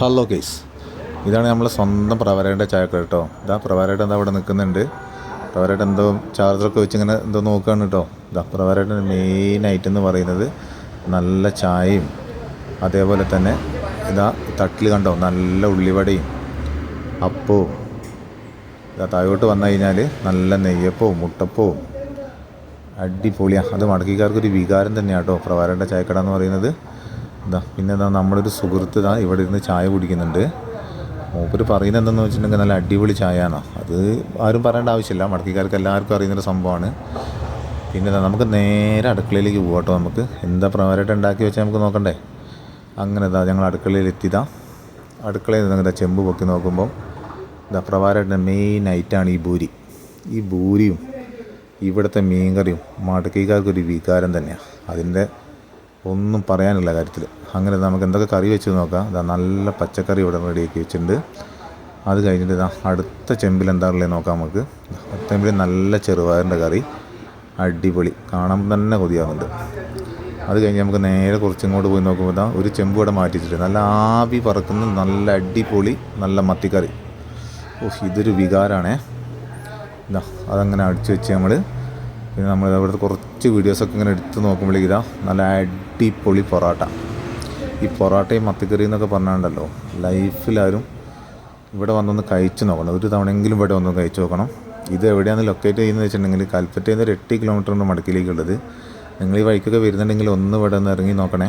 Hello case, ഇതാണ് നമ്മളെ സ്വന്തം പ്രവരയുടെ ചായക്കട കേട്ടോ. ഇതാ പ്രവരയുടെ എന്താ അവിടെ നിൽക്കുന്നുണ്ട്. പ്രവരയുടെ എന്തോ ചാർജറൊക്കെ വെച്ച് ഇങ്ങനെ എന്തോ നോക്കുകയാണ് കേട്ടോ. ഇതാ പ്രവരയുടെ മെയിൻ ഐറ്റം എന്ന് പറയുന്നത് നല്ല ചായയും അതേപോലെ തന്നെ ഇതാ തട്ടിൽ കണ്ടോ നല്ല ഉള്ളിവടയും അപ്പവും. ഇതാ താഴോട്ട് വന്നു കഴിഞ്ഞാൽ നല്ല നെയ്യപ്പവും മുട്ടപ്പവും അടിപൊളിയാണ്. അത് മടക്കിക്കാർക്കൊരു വികാരം തന്നെയാണ് കേട്ടോ പ്രവരയുടെ ചായക്കട എന്ന് പറയുന്നത്. പിന്നെ നമ്മളൊരു സുഹൃത്ത് ഇവിടെ ഇരുന്ന് ചായ കുടിക്കുന്നുണ്ട്. മൂപ്പര് പറയുന്നത് എന്തെന്ന് വെച്ചിട്ടുണ്ടെങ്കിൽ നല്ല അടിപൊളി ചായയാണോ. അത് ആരും പറയേണ്ട ആവശ്യമില്ല, മടക്കിക്കാർക്ക് എല്ലാവർക്കും അറിയുന്നൊരു സംഭവമാണ്. പിന്നെ നമുക്ക് നേരെ അടുക്കളയിലേക്ക് പോകാം കേട്ടോ. നമുക്ക് എന്താ പ്രവരമായിട്ട് ഉണ്ടാക്കി വെച്ചാൽ നമുക്ക് നോക്കണ്ടേ. അങ്ങനെ ഞങ്ങൾ അടുക്കളയിൽ എത്തിയതാ. അടുക്കളയിൽ നിന്ന് ചെമ്പ് പൊക്കി നോക്കുമ്പം പ്രവാരയുടെ മെയിൻ ഐറ്റമാണ് ഈ ബൂരി. ഈ ബൂരിയും ഇവിടുത്തെ മീൻകറിയും മടക്കിക്കാർക്കൊരു വികാരം തന്നെയാണ്. അതിൻ്റെ ഒന്നും പറയാനില്ല കാര്യത്തിൽ. അങ്ങനെ നമുക്ക് എന്തൊക്കെ കറി വെച്ച് നോക്കാം. നല്ല പച്ചക്കറി ഇവിടെ റെഡിയാക്കി വെച്ചിട്ടുണ്ട്. അത് കഴിഞ്ഞിട്ട് അടുത്ത ചെമ്പിൽ എന്താ ഉള്ളത് നോക്കാം നമുക്ക്. അടുത്ത ചെമ്പിൽ നല്ല ചെറുപയറിൻ്റെ കറി അടിപൊളി, കാണുമ്പോൾ തന്നെ കൊതിയാവുന്നുണ്ട്. അത് കഴിഞ്ഞ് നമുക്ക് നേരെ കുറച്ചിങ്ങോട്ട് പോയി നോക്കുമ്പോൾ ഒരു ചെമ്പ് ഇവിടെ മാറ്റിച്ചിട്ട് നല്ല ആവി പറക്കുന്ന നല്ല അടിപൊളി നല്ല മത്തിക്കറി. ഇതൊരു വികാരമാണേ. അതങ്ങനെ അടിച്ചു വെച്ച് നമ്മൾ പിന്നെ നമ്മൾ അവിടുത്തെ കുറച്ച് വീഡിയോസൊക്കെ ഇങ്ങനെ എടുത്ത് നോക്കുമ്പോഴേക്കും നല്ല അടിപൊളി പൊറോട്ട. ഈ പൊറോട്ടയും മത്തിക്കറി എന്നൊക്കെ പറഞ്ഞാണ്ടല്ലോ, ലൈഫിലാരും ഇവിടെ വന്നൊന്ന് കഴിച്ച് നോക്കണം. ഒരു തവണയെങ്കിലും ഇവിടെ വന്നൊന്ന് കഴിച്ച് നോക്കണം. ഇത് എവിടെയാണ് ലൊക്കേറ്റ് ചെയ്യുന്നത് വെച്ചിട്ടുണ്ടെങ്കിൽ കൽപ്പറ്റയിൽ നിന്ന് ഒരു 8 കിലോമീറ്റർ ഉണ്ട് മടക്കിലേക്കുള്ളത്. നിങ്ങൾ ഈ വഴിക്കൊക്കെ വരുന്നുണ്ടെങ്കിൽ ഒന്ന് ഇവിടെ ഒന്ന് ഇറങ്ങി നോക്കണേ.